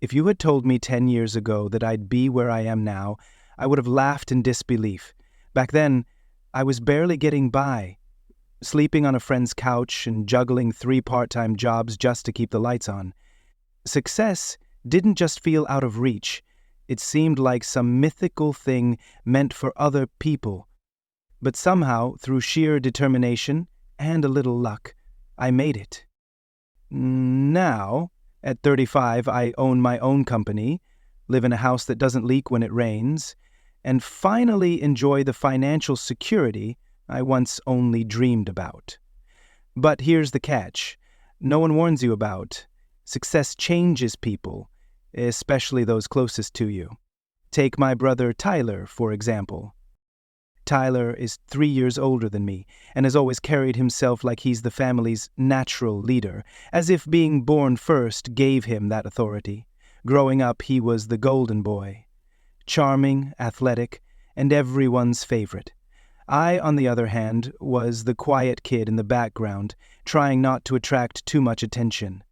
If you had told me 10 years ago that I'd be where I am now, I would have laughed in disbelief. Back then, I was barely getting by, sleeping on a friend's couch and juggling 3 part-time jobs just to keep the lights on. Success didn't just feel out of reach. It seemed like some mythical thing meant for other people. But somehow, through sheer determination and a little luck, I made it. Now, at 35, I own my own company, live in a house that doesn't leak when it rains, and finally enjoy the financial security I once only dreamed about. But here's the catch. No one warns you about. Success changes people, especially those closest to you. Take my brother Tyler, for example. Tyler is 3 years older than me and has always carried himself like he's the family's natural leader, as if being born first gave him that authority. Growing up, he was the golden boy. Charming, athletic, and everyone's favorite. I, on the other hand, was the quiet kid in the background, trying not to attract too much attention.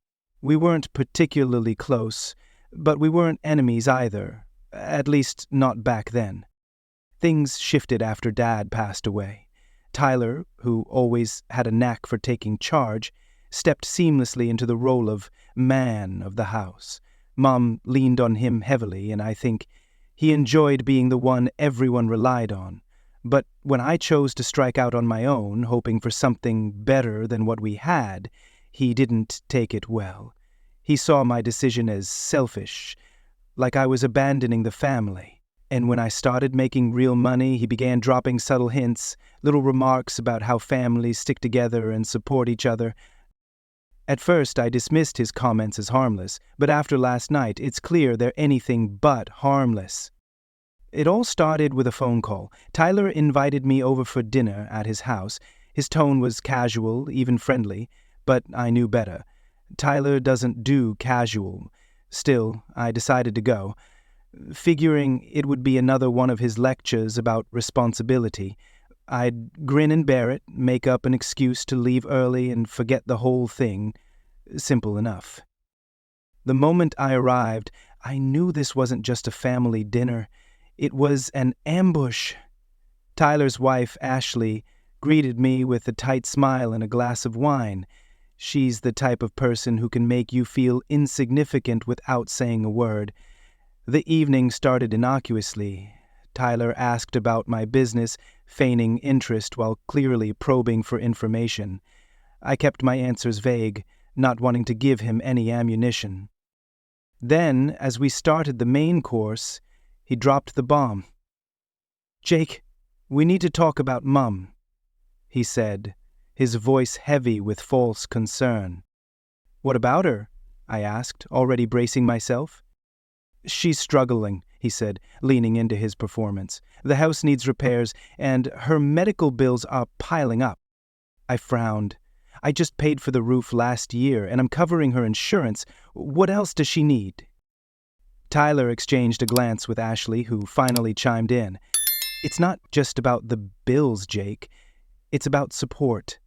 We weren't particularly close, but we weren't enemies either, at least not back then. Things shifted after Dad passed away. Tyler, who always had a knack for taking charge, stepped seamlessly into the role of man of the house. Mom leaned on him heavily, and I think he enjoyed being the one everyone relied on. But when I chose to strike out on my own, hoping for something better than what we had, he didn't take it well. He saw my decision as selfish, like I was abandoning the family. And when I started making real money, he began dropping subtle hints, little remarks about how families stick together and support each other. At first, I dismissed his comments as harmless, but after last night, it's clear they're anything but harmless. It all started with a phone call. Tyler invited me over for dinner at his house. His tone was casual, even friendly, but I knew better. Tyler doesn't do casual. Still, I decided to go, figuring it would be another one of his lectures about responsibility. I'd grin and bear it, make up an excuse to leave early and forget the whole thing. Simple enough. The moment I arrived, I knew this wasn't just a family dinner. It was an ambush. Tyler's wife, Ashley, greeted me with a tight smile and a glass of wine. She's the type of person who can make you feel insignificant without saying a word. The evening started innocuously. Tyler asked about my business, feigning interest while clearly probing for information. I kept my answers vague, not wanting to give him any ammunition. Then, as we started the main course, he dropped the bomb. "Jake, we need to talk about Mum," he said, his voice heavy with false concern. "What about her?" I asked, already bracing myself. "She's struggling," he said, leaning into his performance. "The house needs repairs, and her medical bills are piling up." I frowned. "I just paid for the roof last year, and I'm covering her insurance. What else does she need?" Tyler exchanged a glance with Ashley, who finally chimed in. "It's not just about the bills, Jake. It's about support.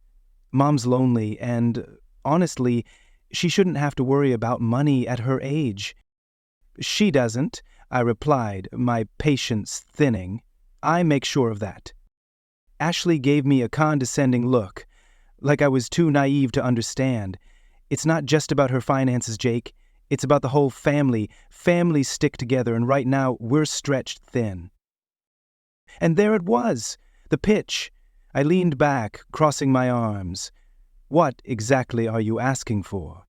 Mom's lonely, and, honestly, she shouldn't have to worry about money at her age." "She doesn't," I replied, my patience thinning. "I make sure of that." Ashley gave me a condescending look, like I was too naive to understand. "It's not just about her finances, Jake. It's about the whole family. Families stick together, and right now we're stretched thin." And there it was, the pitch. I leaned back, crossing my arms. "What exactly are you asking for?"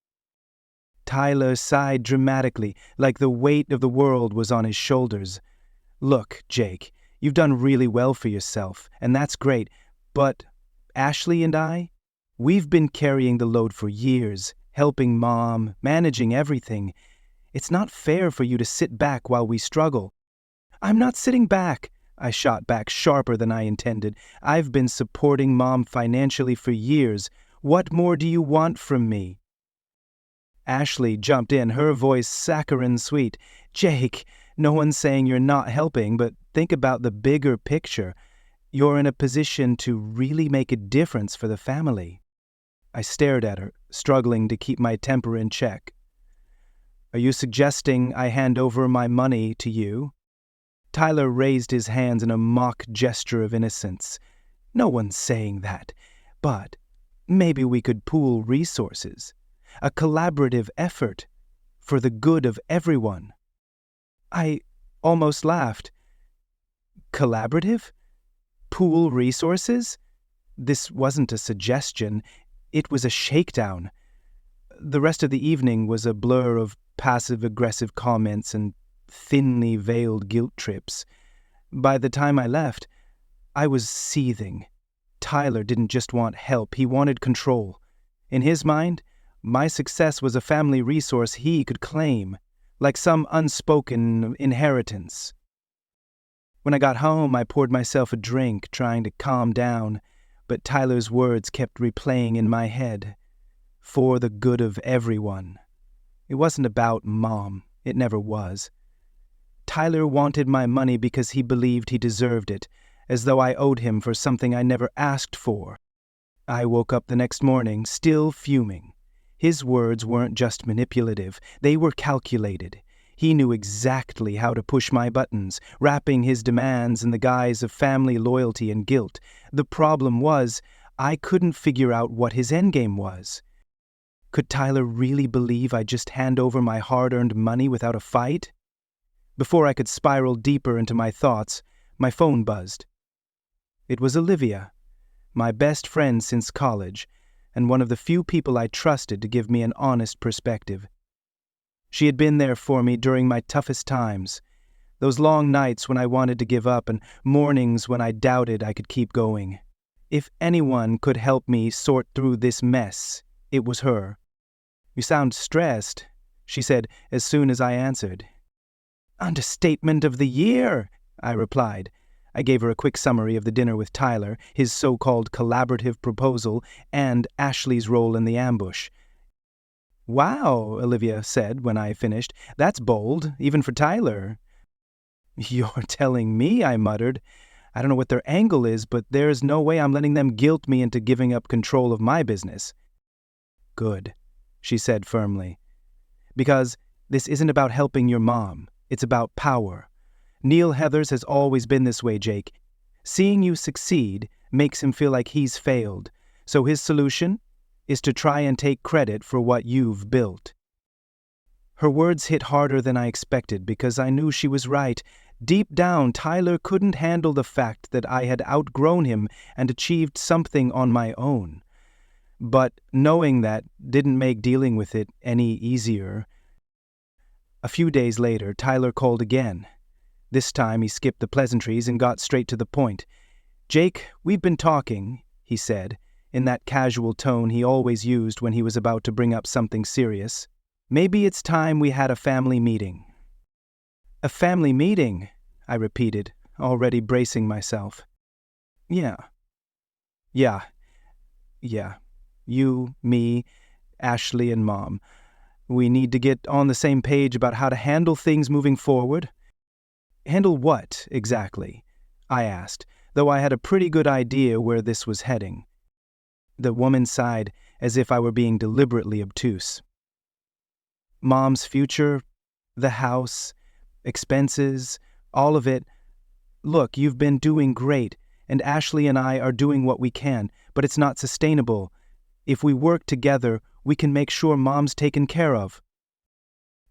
Tyler sighed dramatically, like the weight of the world was on his shoulders. "Look, Jake, you've done really well for yourself, and that's great, but Ashley and I, we've been carrying the load for years, helping Mom, managing everything. It's not fair for you to sit back while we struggle." "I'm not sitting back," I shot back sharper than I intended. "I've been supporting Mom financially for years. What more do you want from me?" Ashley jumped in, her voice saccharine sweet. "Jake, no one's saying you're not helping, but think about the bigger picture. You're in a position to really make a difference for the family." I stared at her, struggling to keep my temper in check. Are you suggesting I hand over my money to you? Tyler raised his hands in a mock gesture of innocence. No one's saying that, but maybe we could pool resources. A collaborative effort for the good of everyone. I almost laughed. Collaborative? Pool resources? This wasn't a suggestion, it was a shakedown. The rest of the evening was a blur of passive-aggressive comments and thinly veiled guilt trips. By the time I left, I was seething. Tyler didn't just want help, he wanted control. In his mind, my success was a family resource he could claim, like some unspoken inheritance. When I got home, I poured myself a drink, trying to calm down, but Tyler's words kept replaying in my head. For the good of everyone. It wasn't about Mom. It never was. Tyler wanted my money because he believed he deserved it, as though I owed him for something I never asked for. I woke up the next morning, still fuming. His words weren't just manipulative, they were calculated. He knew exactly how to push my buttons, wrapping his demands in the guise of family loyalty and guilt. The problem was, I couldn't figure out what his endgame was. Could Tyler really believe I'd just hand over my hard-earned money without a fight? Before I could spiral deeper into my thoughts, my phone buzzed. It was Olivia, my best friend since college, and one of the few people I trusted to give me an honest perspective. She had been there for me during my toughest times, those long nights when I wanted to give up and mornings when I doubted I could keep going. If anyone could help me sort through this mess, it was her. "You sound stressed," she said as soon as I answered. "Understatement of the year," I replied. I gave her a quick summary of the dinner with Tyler, his so-called collaborative proposal, and Ashley's role in the ambush. "Wow," Olivia said when I finished. "That's bold, even for Tyler." "You're telling me," I muttered. "I don't know what their angle is, but there's no way I'm letting them guilt me into giving up control of my business." "Good," she said firmly. "Because this isn't about helping your mom. It's about power. Neil Heathers has always been this way, Jake. Seeing you succeed makes him feel like he's failed, so his solution is to try and take credit for what you've built." Her words hit harder than I expected because I knew she was right. Deep down, Tyler couldn't handle the fact that I had outgrown him and achieved something on my own. But knowing that didn't make dealing with it any easier. A few days later, Tyler called again. This time he skipped the pleasantries and got straight to the point. "Jake, we've been talking," he said, in that casual tone he always used when he was about to bring up something serious. "Maybe it's time we had a family meeting." "A family meeting?" I repeated, already bracing myself. Yeah. You, me, Ashley, and Mom. We need to get on the same page about how to handle things moving forward." "Handle what, exactly?" I asked, though I had a pretty good idea where this was heading. The woman sighed, as if I were being deliberately obtuse. "Mom's future, the house, expenses, all of it. Look, you've been doing great, and Ashley and I are doing what we can, but it's not sustainable. If we work together, we can make sure Mom's taken care of."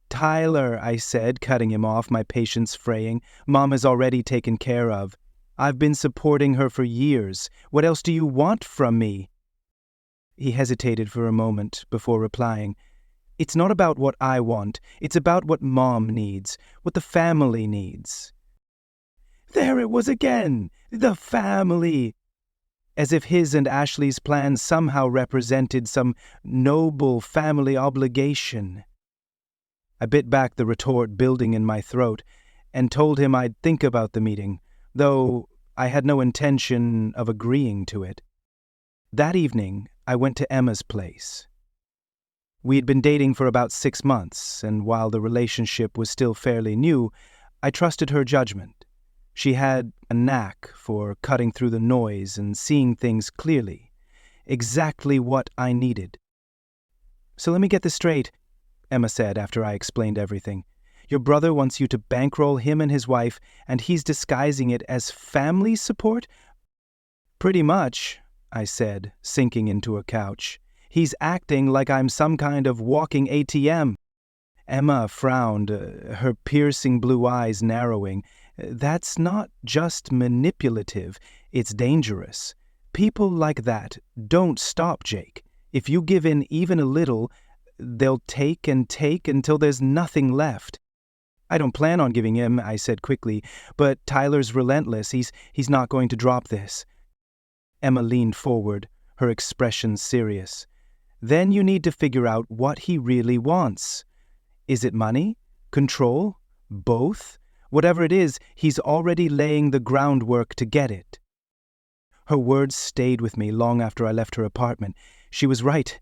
"Tyler," I said, cutting him off, my patience fraying, "Mom is already taken care of. I've been supporting her for years. What else do you want from me?" He hesitated for a moment before replying. "It's not about what I want. It's about what Mom needs, what the family needs." There it was again! The family! As if his and Ashley's plans somehow represented some noble family obligation. I bit back the retort building in my throat and told him I'd think about the meeting, though I had no intention of agreeing to it. That evening, I went to Emma's place. We had been dating for about 6 months, and while the relationship was still fairly new, I trusted her judgment. She had a knack for cutting through the noise and seeing things clearly, exactly what I needed. "So let me get this straight. Emma said after I explained everything. Your brother wants you to bankroll him and his wife, and he's disguising it as family support? Pretty much, I said, sinking into a couch. He's acting like I'm some kind of walking ATM. Emma frowned, her piercing blue eyes narrowing. That's not just manipulative, it's dangerous. People like that don't stop, Jake. If you give in even a little, they'll take and take until there's nothing left. I don't plan on giving in, I said quickly, but Tyler's relentless. He's not going to drop this. Emma leaned forward, her expression serious. Then you need to figure out what he really wants. Is it money? Control? Both? Whatever it is, he's already laying the groundwork to get it. Her words stayed with me long after I left her apartment. She was right.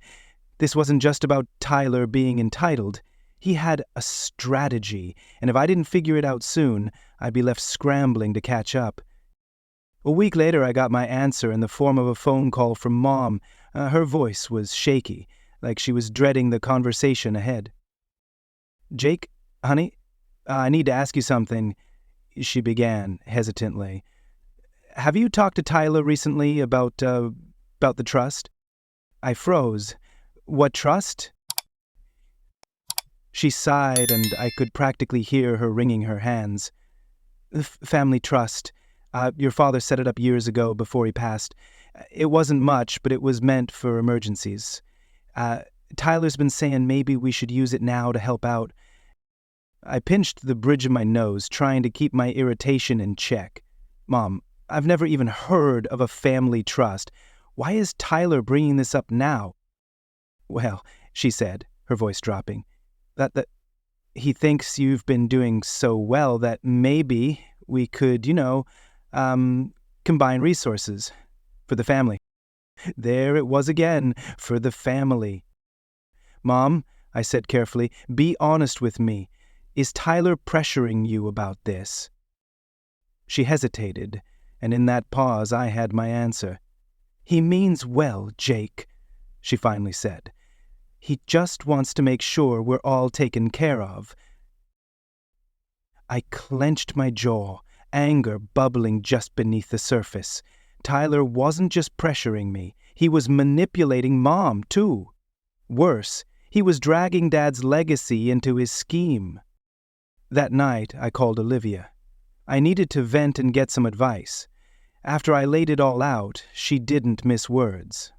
This wasn't just about Tyler being entitled. He had a strategy, and if I didn't figure it out soon, I'd be left scrambling to catch up. A week later, I got my answer in the form of a phone call from Mom. Her voice was shaky, like she was dreading the conversation ahead. Jake, honey, I need to ask you something, she began hesitantly. Have you talked to Tyler recently about the trust? I froze. What trust? She sighed, and I could practically hear her wringing her hands. Family trust. Your father set it up years ago before he passed. It wasn't much, but it was meant for emergencies. Tyler's been saying maybe we should use it now to help out. I pinched the bridge of my nose, trying to keep my irritation in check. Mom, I've never even heard of a family trust. Why is Tyler bringing this up now? Well, she said, her voice dropping, that he thinks you've been doing so well that maybe we could, combine resources for the family. There it was again, for the family. Mom, I said carefully, be honest with me. Is Tyler pressuring you about this? She hesitated, and in that pause I had my answer. He means well, Jake, she finally said. He just wants to make sure we're all taken care of. I clenched my jaw, anger bubbling just beneath the surface. Tyler wasn't just pressuring me, he was manipulating Mom, too. Worse, he was dragging Dad's legacy into his scheme. That night, I called Olivia. I needed to vent and get some advice. After I laid it all out, she didn't miss words.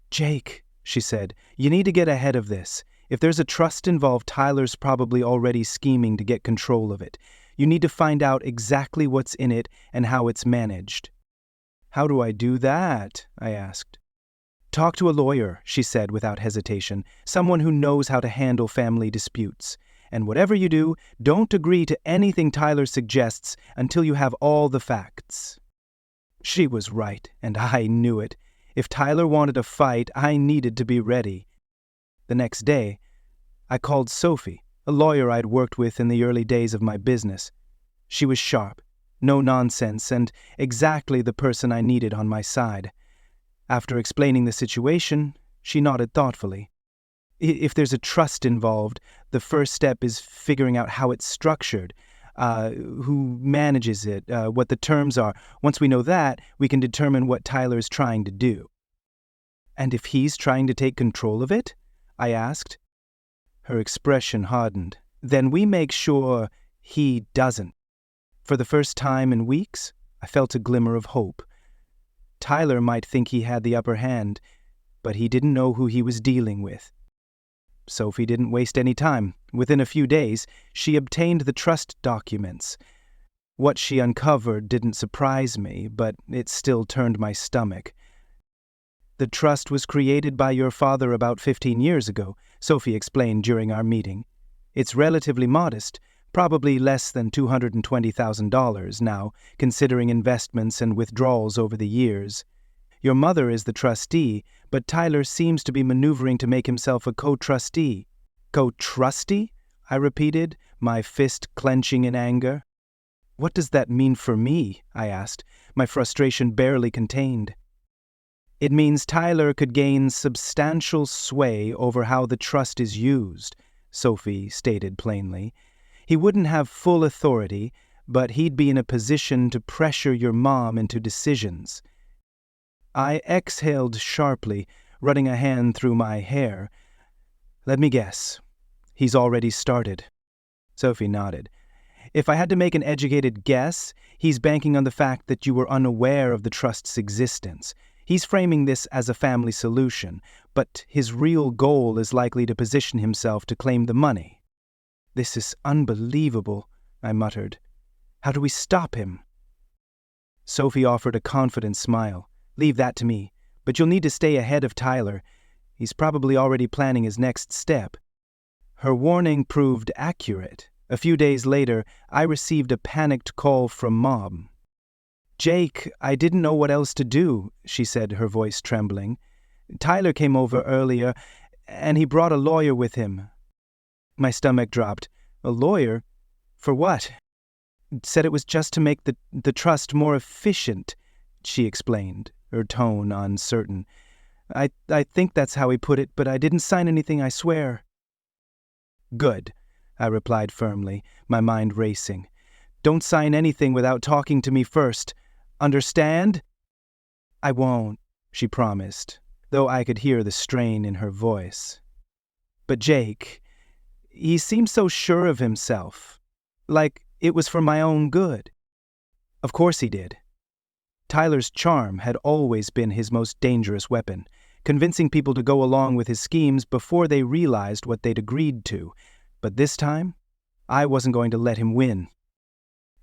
Jake, she said, you need to get ahead of this. If there's a trust involved, Tyler's probably already scheming to get control of it. You need to find out exactly what's in it and how it's managed. How do I do that? I asked. Talk to a lawyer, she said without hesitation, someone who knows how to handle family disputes. And whatever you do, don't agree to anything Tyler suggests until you have all the facts. She was right, and I knew it. If Tyler wanted a fight, I needed to be ready. The next day, I called Sophie, a lawyer I'd worked with in the early days of my business. She was sharp, no nonsense, and exactly the person I needed on my side. After explaining the situation, she nodded thoughtfully. If there's a trust involved, the first step is figuring out how it's structured, who manages it, what the terms are. Once we know that, we can determine what Tyler's trying to do. And if he's trying to take control of it? I asked. Her expression hardened. Then we make sure he doesn't. For the first time in weeks, I felt a glimmer of hope. Tyler might think he had the upper hand, but he didn't know who he was dealing with. Sophie didn't waste any time. Within a few days, she obtained the trust documents. What she uncovered didn't surprise me, but it still turned my stomach. The trust was created by your father about 15 years ago, Sophie explained during our meeting. It's relatively modest, probably less than $220,000 now, considering investments and withdrawals over the years. Your mother is the trustee, but Tyler seems to be maneuvering to make himself a co-trustee. Co-trustee? I repeated, my fist clenching in anger. What does that mean for me? I asked, my frustration barely contained. It means Tyler could gain substantial sway over how the trust is used, Sophie stated plainly. He wouldn't have full authority, but he'd be in a position to pressure your mom into decisions. I exhaled sharply, running a hand through my hair. Let me guess. He's already started. Sophie nodded. If I had to make an educated guess, he's banking on the fact that you were unaware of the trust's existence. He's framing this as a family solution, but his real goal is likely to position himself to claim the money. This is unbelievable, I muttered. How do we stop him? Sophie offered a confident smile. Leave that to me, but you'll need to stay ahead of Tyler. He's probably already planning his next step. Her warning proved accurate. A few days later, I received a panicked call from Mom. Jake, I didn't know what else to do, she said, her voice trembling. Tyler came over earlier, and he brought a lawyer with him. My stomach dropped. A lawyer? For what? Said it was just to make the trust more efficient, she explained, her tone uncertain. I think that's how he put it, but I didn't sign anything, I swear. Good, I replied firmly, my mind racing. Don't sign anything without talking to me first. Understand? I won't, she promised, though I could hear the strain in her voice. But Jake, he seemed so sure of himself, like it was for my own good. Of course he did. Tyler's charm had always been his most dangerous weapon, convincing people to go along with his schemes before they realized what they'd agreed to. But this time, I wasn't going to let him win.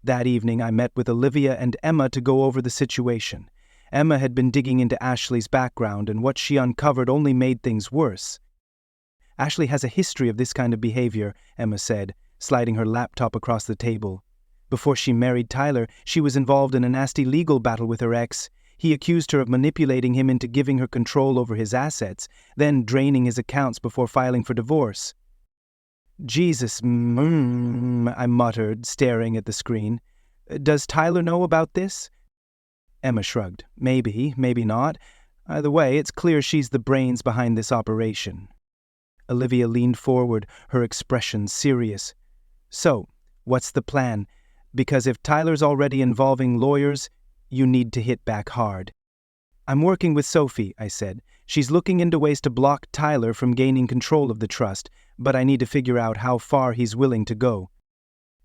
That evening, I met with Olivia and Emma to go over the situation. Emma had been digging into Ashley's background, and what she uncovered only made things worse. Ashley has a history of this kind of behavior, Emma said, sliding her laptop across the table. Before she married Tyler, she was involved in a nasty legal battle with her ex. He accused her of manipulating him into giving her control over his assets, then draining his accounts before filing for divorce. Jesus, I muttered, staring at the screen. Does Tyler know about this? Emma shrugged. Maybe, maybe not. Either way, it's clear she's the brains behind this operation. Olivia leaned forward, her expression serious. So, what's the plan? Because if Tyler's already involving lawyers, you need to hit back hard. I'm working with Sophie, I said. She's looking into ways to block Tyler from gaining control of the trust, but I need to figure out how far he's willing to go.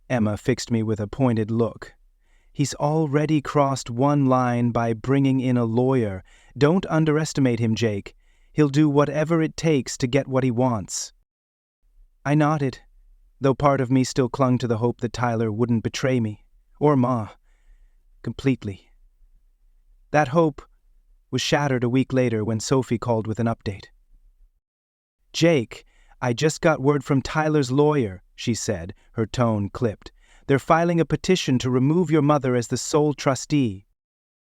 Emma fixed me with a pointed look. He's already crossed one line by bringing in a lawyer. Don't underestimate him, Jake. He'll do whatever it takes to get what he wants. I nodded, though part of me still clung to the hope that Tyler wouldn't betray me, or Ma, completely. That hope was shattered a week later when Sophie called with an update. Jake, I just got word from Tyler's lawyer, she said, her tone clipped. They're filing a petition to remove your mother as the sole trustee.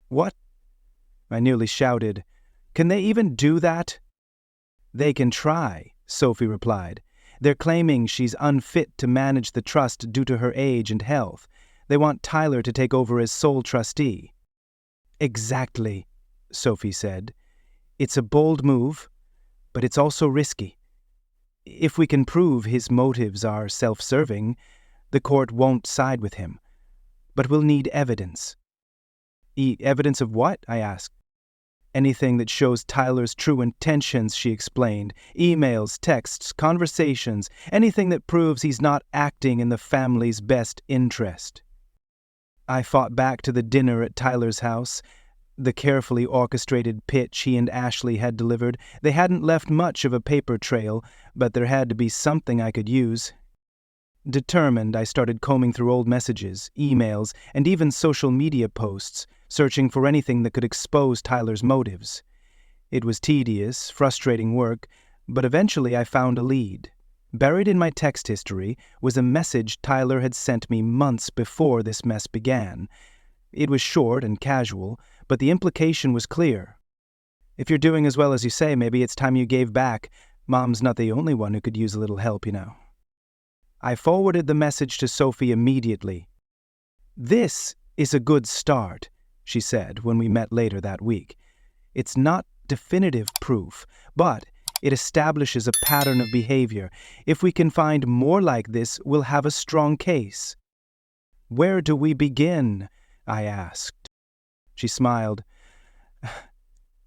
What? I nearly shouted. Can they even do that? They can try, Sophie replied. They're claiming she's unfit to manage the trust due to her age and health. They want Tyler to take over as sole trustee. Exactly, Sophie said. It's a bold move, but it's also risky. If we can prove his motives are self-serving, the court won't side with him. But we'll need evidence. Evidence of what? I asked. Anything that shows Tyler's true intentions, she explained. Emails, texts, conversations, anything that proves he's not acting in the family's best interest. I fought back to the dinner at Tyler's house. The carefully orchestrated pitch he and Ashley had delivered. They hadn't left much of a paper trail, but there had to be something I could use. Determined, I started combing through old messages, emails, and even social media posts, searching for anything that could expose Tyler's motives. It was tedious, frustrating work, but eventually I found a lead. Buried in my text history was a message Tyler had sent me months before this mess began. It was short and casual, but the implication was clear. If you're doing as well as you say, maybe it's time you gave back. Mom's not the only one who could use a little help, you know. I forwarded the message to Sophie immediately. This is a good start, she said when we met later that week. It's not definitive proof, but It establishes a pattern of behavior. If we can find more like this, we'll have a strong case." "Where do we begin?" I asked. She smiled.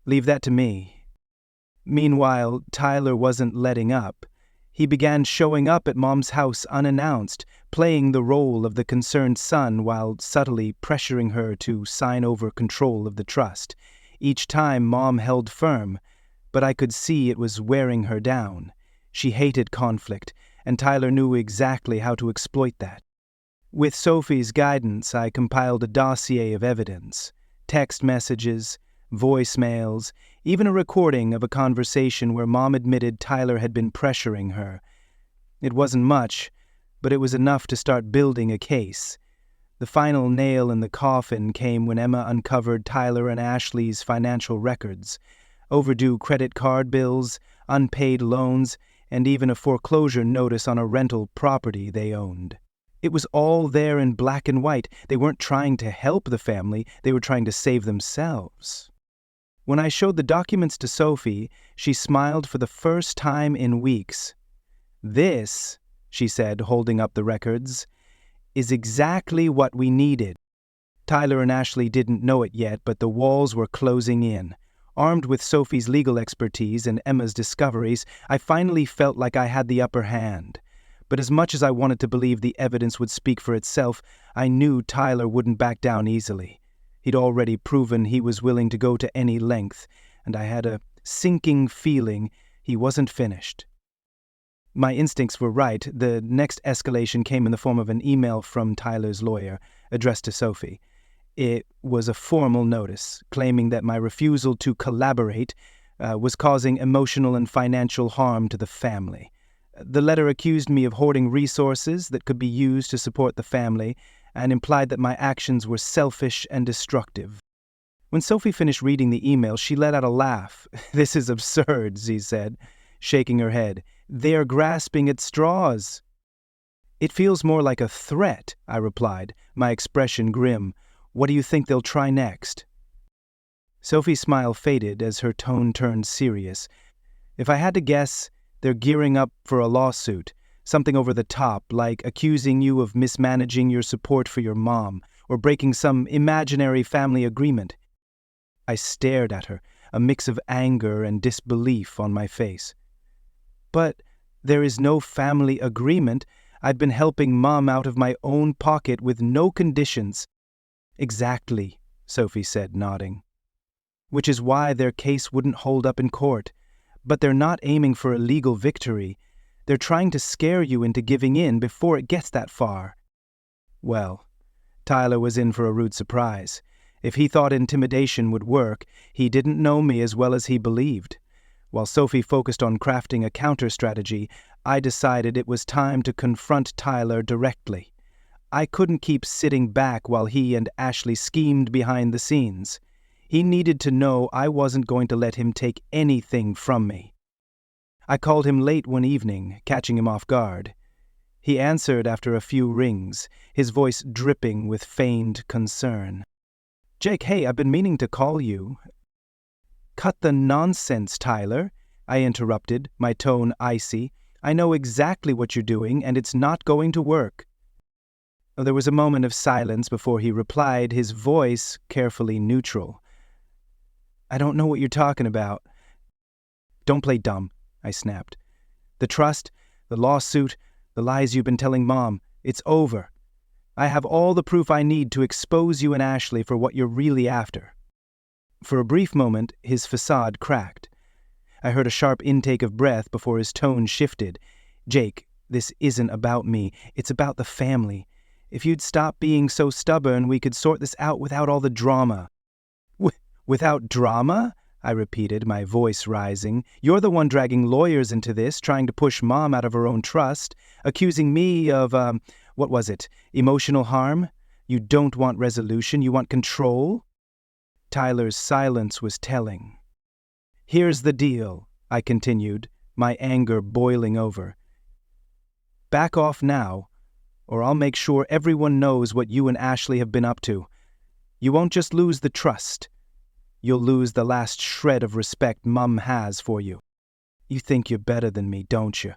"Leave that to me." Meanwhile, Tyler wasn't letting up. He began showing up at Mom's house unannounced, playing the role of the concerned son while subtly pressuring her to sign over control of the trust. Each time, Mom held firm, but I could see it was wearing her down. She hated conflict, and Tyler knew exactly how to exploit that. With Sophie's guidance, I compiled a dossier of evidence: text messages, voicemails, even a recording of a conversation where Mom admitted Tyler had been pressuring her. It wasn't much, but it was enough to start building a case. The final nail in the coffin came when Emma uncovered Tyler and Ashley's financial records: overdue credit card bills, unpaid loans, and even a foreclosure notice on a rental property they owned. It was all there in black and white. They weren't trying to help the family, they were trying to save themselves. When I showed the documents to Sophie, she smiled for the first time in weeks. "This," she said, holding up the records, "is exactly what we needed." Tyler and Ashley didn't know it yet, but the walls were closing in. Armed with Sophie's legal expertise and Emma's discoveries, I finally felt like I had the upper hand. But as much as I wanted to believe the evidence would speak for itself, I knew Tyler wouldn't back down easily. He'd already proven he was willing to go to any length, and I had a sinking feeling he wasn't finished. My instincts were right. The next escalation came in the form of an email from Tyler's lawyer, addressed to Sophie. It was a formal notice, claiming that my refusal to collaborate was causing emotional and financial harm to the family. The letter accused me of hoarding resources that could be used to support the family, and implied that my actions were selfish and destructive. When Sophie finished reading the email, she let out a laugh. "This is absurd," she said, shaking her head. "They are grasping at straws." "It feels more like a threat," I replied, my expression grim. "What do you think they'll try next?" Sophie's smile faded as her tone turned serious. "If I had to guess, they're gearing up for a lawsuit. Something over the top, like accusing you of mismanaging your support for your mom, or breaking some imaginary family agreement." I stared at her, a mix of anger and disbelief on my face. "But there is no family agreement. I've been helping Mom out of my own pocket with no conditions." "Exactly," Sophie said, nodding. "Which is why their case wouldn't hold up in court. But they're not aiming for a legal victory. They're trying to scare you into giving in before it gets that far." Well, Tyler was in for a rude surprise. If he thought intimidation would work, he didn't know me as well as he believed. While Sophie focused on crafting a counter-strategy, I decided it was time to confront Tyler directly. I couldn't keep sitting back while he and Ashley schemed behind the scenes. He needed to know I wasn't going to let him take anything from me. I called him late one evening, catching him off guard. He answered after a few rings, his voice dripping with feigned concern. "Jake, hey, I've been meaning to call you." "Cut the nonsense, Tyler," I interrupted, my tone icy. "I know exactly what you're doing, and it's not going to work." There was a moment of silence before he replied, his voice carefully neutral. "I don't know what you're talking about." "Don't play dumb," I snapped. "The trust, the lawsuit, the lies you've been telling Mom, it's over. I have all the proof I need to expose you and Ashley for what you're really after." For a brief moment, his facade cracked. I heard a sharp intake of breath before his tone shifted. "Jake, this isn't about me. It's about the family. If you'd stop being so stubborn, we could sort this out without all the drama." Without drama?" I repeated, my voice rising. "You're the one dragging lawyers into this, trying to push Mom out of her own trust, accusing me of, what was it, emotional harm? You don't want resolution, you want control?" Tyler's silence was telling. "Here's the deal," I continued, my anger boiling over. "Back off now, or I'll make sure everyone knows what you and Ashley have been up to. You won't just lose the trust. You'll lose the last shred of respect Mom has for you." You think you're better than me, don't you?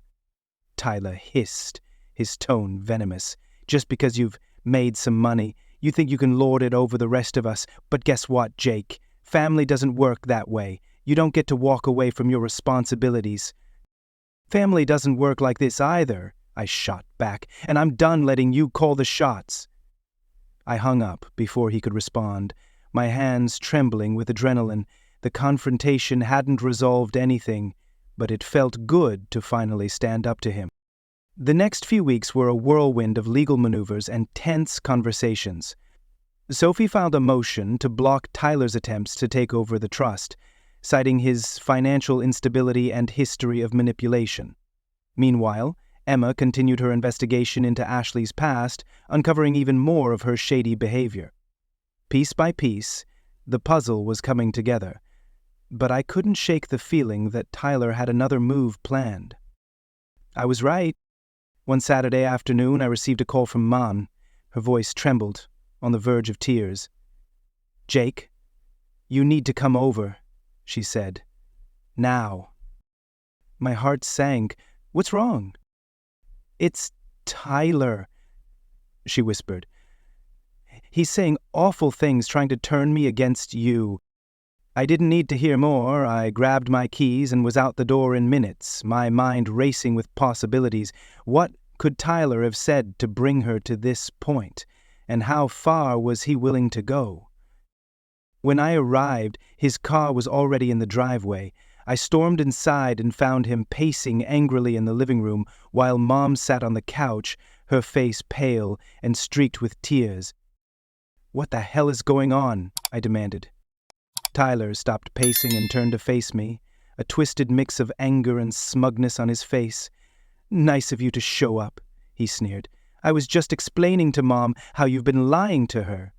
Tyler hissed, his tone venomous. Just because you've made some money, you think you can lord it over the rest of us. But guess what, Jake? Family doesn't work that way. You don't get to walk away from your responsibilities. Family doesn't work like this either, I shot back, and I'm done letting you call the shots. I hung up before he could respond, my hands trembling with adrenaline. The confrontation hadn't resolved anything, but it felt good to finally stand up to him. The next few weeks were a whirlwind of legal maneuvers and tense conversations. Sophie filed a motion to block Tyler's attempts to take over the trust, citing his financial instability and history of manipulation. Meanwhile, Emma continued her investigation into Ashley's past, uncovering even more of her shady behavior. Piece by piece, the puzzle was coming together, but I couldn't shake the feeling that Tyler had another move planned. I was right. One Saturday afternoon, I received a call from Mom. Her voice trembled, on the verge of tears. "Jake, you need to come over," she said. "Now." My heart sank. "What's wrong?" "It's Tyler," she whispered. "He's saying awful things, trying to turn me against you." I didn't need to hear more. I grabbed my keys and was out the door in minutes, my mind racing with possibilities. What could Tyler have said to bring her to this point, and how far was he willing to go? When I arrived, his car was already in the driveway. I stormed inside and found him pacing angrily in the living room, while Mom sat on the couch, her face pale and streaked with tears. "What the hell is going on?" I demanded. Tyler stopped pacing and turned to face me, a twisted mix of anger and smugness on his face. "Nice of you to show up," he sneered. "I was just explaining to Mom how you've been lying to her."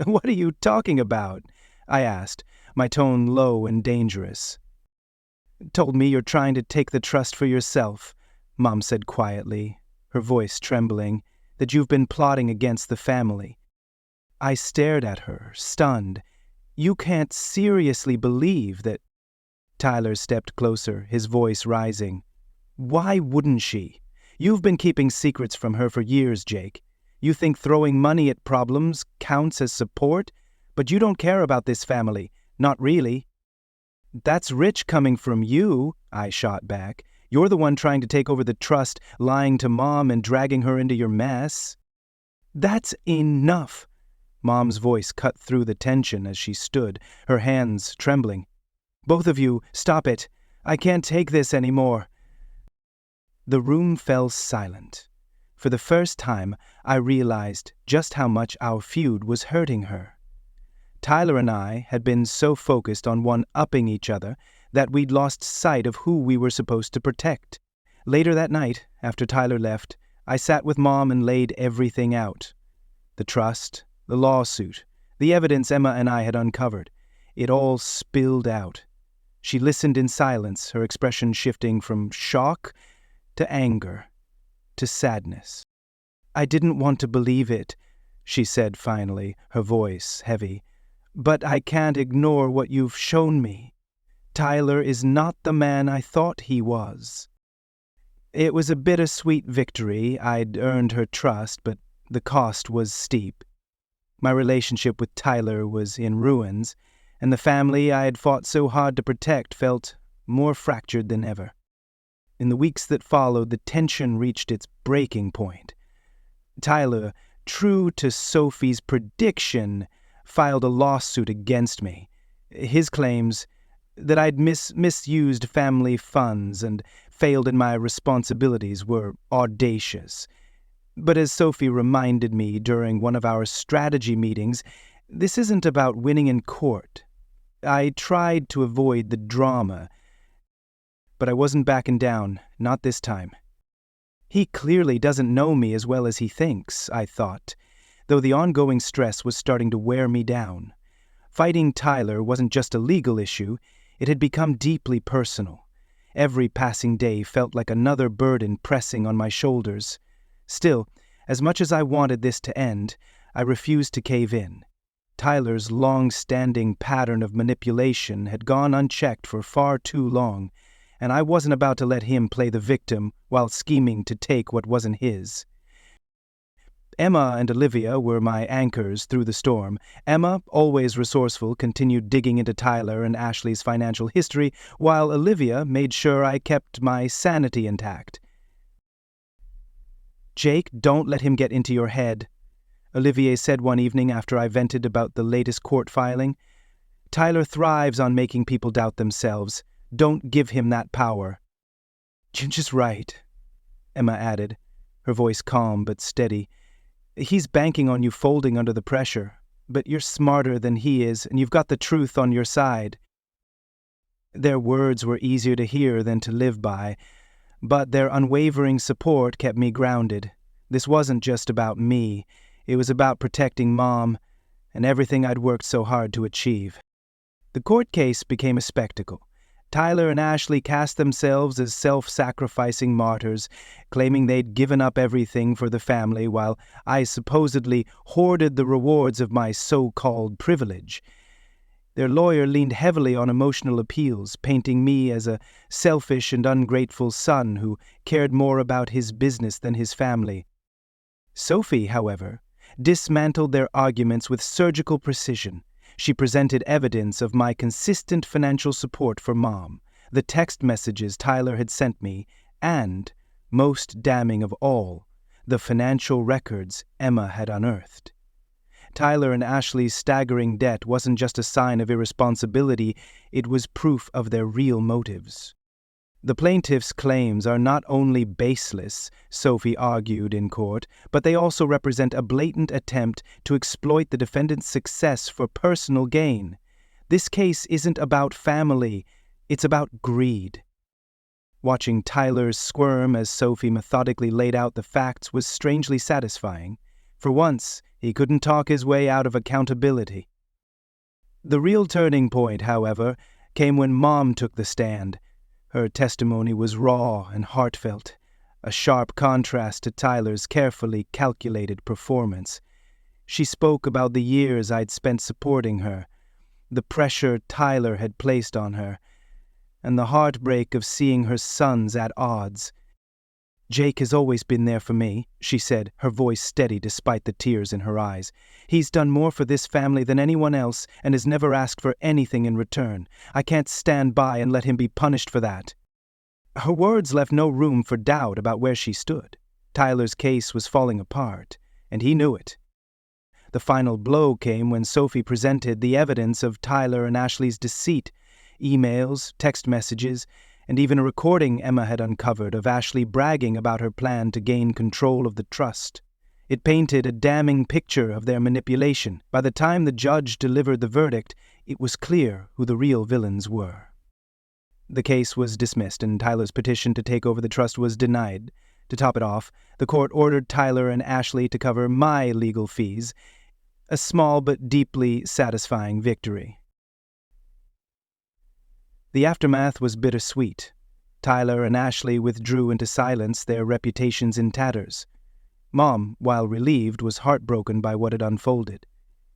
"What are you talking about?" I asked, my tone low and dangerous. "Told me you're trying to take the trust for yourself," Mom said quietly, her voice trembling, "that you've been plotting against the family." I stared at her, stunned. "You can't seriously believe that—" Tyler stepped closer, his voice rising. "Why wouldn't she? You've been keeping secrets from her for years, Jake. You think throwing money at problems counts as support? But you don't care about this family. Not really." "That's rich coming from you," I shot back. "You're the one trying to take over the trust, lying to Mom and dragging her into your mess." "That's enough." Mom's voice cut through the tension as she stood, her hands trembling. "Both of you, stop it. I can't take this anymore." The room fell silent. For the first time, I realized just how much our feud was hurting her. Tyler and I had been so focused on one-upping each other that we'd lost sight of who we were supposed to protect. Later that night, after Tyler left, I sat with Mom and laid everything out. The trust, the lawsuit, the evidence Emma and I had uncovered. It all spilled out. She listened in silence, her expression shifting from shock to anger to sadness. "I didn't want to believe it," she said finally, her voice heavy. "But I can't ignore what you've shown me. Tyler is not the man I thought he was." It was a bittersweet victory. I'd earned her trust, but the cost was steep. My relationship with Tyler was in ruins, and the family I had fought so hard to protect felt more fractured than ever. In the weeks that followed, the tension reached its breaking point. Tyler, true to Sophie's prediction, filed a lawsuit against me. His claims that I'd misused family funds and failed in my responsibilities were audacious. But as Sophie reminded me during one of our strategy meetings, this isn't about winning in court. I tried to avoid the drama, but I wasn't backing down, not this time. He clearly doesn't know me as well as he thinks, I thought, though the ongoing stress was starting to wear me down. Fighting Tyler wasn't just a legal issue, it had become deeply personal. Every passing day felt like another burden pressing on my shoulders. Still, as much as I wanted this to end, I refused to cave in. Tyler's long-standing pattern of manipulation had gone unchecked for far too long, and I wasn't about to let him play the victim while scheming to take what wasn't his. Emma and Olivia were my anchors through the storm. Emma, always resourceful, continued digging into Tyler and Ashley's financial history, while Olivia made sure I kept my sanity intact. "Jake, don't let him get into your head," Olivier said one evening after I vented about the latest court filing. "Tyler thrives on making people doubt themselves. Don't give him that power." "Ginger's right," Emma added, her voice calm but steady. "He's banking on you folding under the pressure, but you're smarter than he is, and you've got the truth on your side." Their words were easier to hear than to live by, but their unwavering support kept me grounded. This wasn't just about me. It was about protecting Mom and everything I'd worked so hard to achieve. The court case became a spectacle. Tyler and Ashley cast themselves as self-sacrificing martyrs, claiming they'd given up everything for the family while I supposedly hoarded the rewards of my so-called privilege. Their lawyer leaned heavily on emotional appeals, painting me as a selfish and ungrateful son who cared more about his business than his family. Sophie, however, dismantled their arguments with surgical precision. She presented evidence of my consistent financial support for Mom, the text messages Tyler had sent me, and, most damning of all, the financial records Emma had unearthed. Tyler and Ashley's staggering debt wasn't just a sign of irresponsibility, it was proof of their real motives. The plaintiff's claims are not only baseless, Sophie argued in court, but they also represent a blatant attempt to exploit the defendant's success for personal gain. This case isn't about family, it's about greed. Watching Tyler squirm as Sophie methodically laid out the facts was strangely satisfying. For once, he couldn't talk his way out of accountability. The real turning point, however, came when Mom took the stand. Her testimony was raw and heartfelt, a sharp contrast to Tyler's carefully calculated performance. She spoke about the years I'd spent supporting her, the pressure Tyler had placed on her, and the heartbreak of seeing her sons at odds. "Jake has always been there for me," she said, her voice steady despite the tears in her eyes. "He's done more for this family than anyone else and has never asked for anything in return. I can't stand by and let him be punished for that." Her words left no room for doubt about where she stood. Tyler's case was falling apart, and he knew it. The final blow came when Sophie presented the evidence of Tyler and Ashley's deceit, emails, text messages, and even a recording Emma had uncovered of Ashley bragging about her plan to gain control of the trust. It painted a damning picture of their manipulation. By the time the judge delivered the verdict, it was clear who the real villains were. The case was dismissed, and Tyler's petition to take over the trust was denied. To top it off, the court ordered Tyler and Ashley to cover my legal fees, a small but deeply satisfying victory. The aftermath was bittersweet. Tyler and Ashley withdrew into silence, their reputations in tatters. Mom, while relieved, was heartbroken by what had unfolded.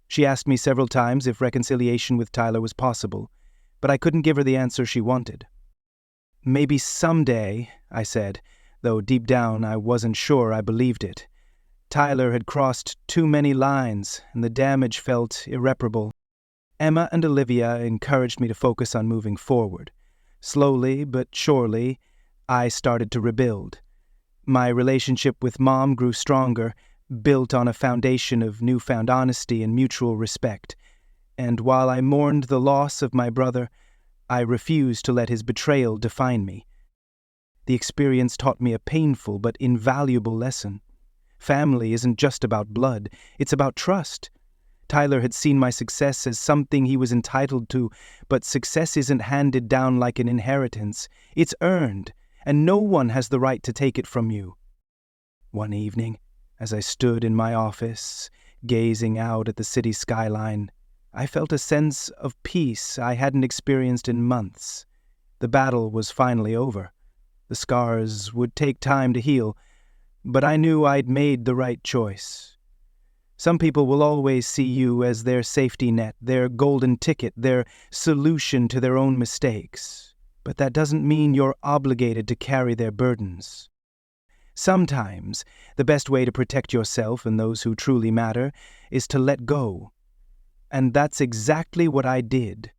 She asked me several times if reconciliation with Tyler was possible, but I couldn't give her the answer she wanted. "Maybe someday," I said, though deep down I wasn't sure I believed it. Tyler had crossed too many lines, and the damage felt irreparable. Emma and Olivia encouraged me to focus on moving forward. Slowly but surely, I started to rebuild. My relationship with Mom grew stronger, built on a foundation of newfound honesty and mutual respect. And while I mourned the loss of my brother, I refused to let his betrayal define me. The experience taught me a painful but invaluable lesson. Family isn't just about blood, it's about trust. Tyler had seen my success as something he was entitled to, but success isn't handed down like an inheritance. It's earned, and no one has the right to take it from you. One evening, as I stood in my office, gazing out at the city skyline, I felt a sense of peace I hadn't experienced in months. The battle was finally over. The scars would take time to heal, but I knew I'd made the right choice. Some people will always see you as their safety net, their golden ticket, their solution to their own mistakes. But that doesn't mean you're obligated to carry their burdens. Sometimes, the best way to protect yourself and those who truly matter is to let go. And that's exactly what I did.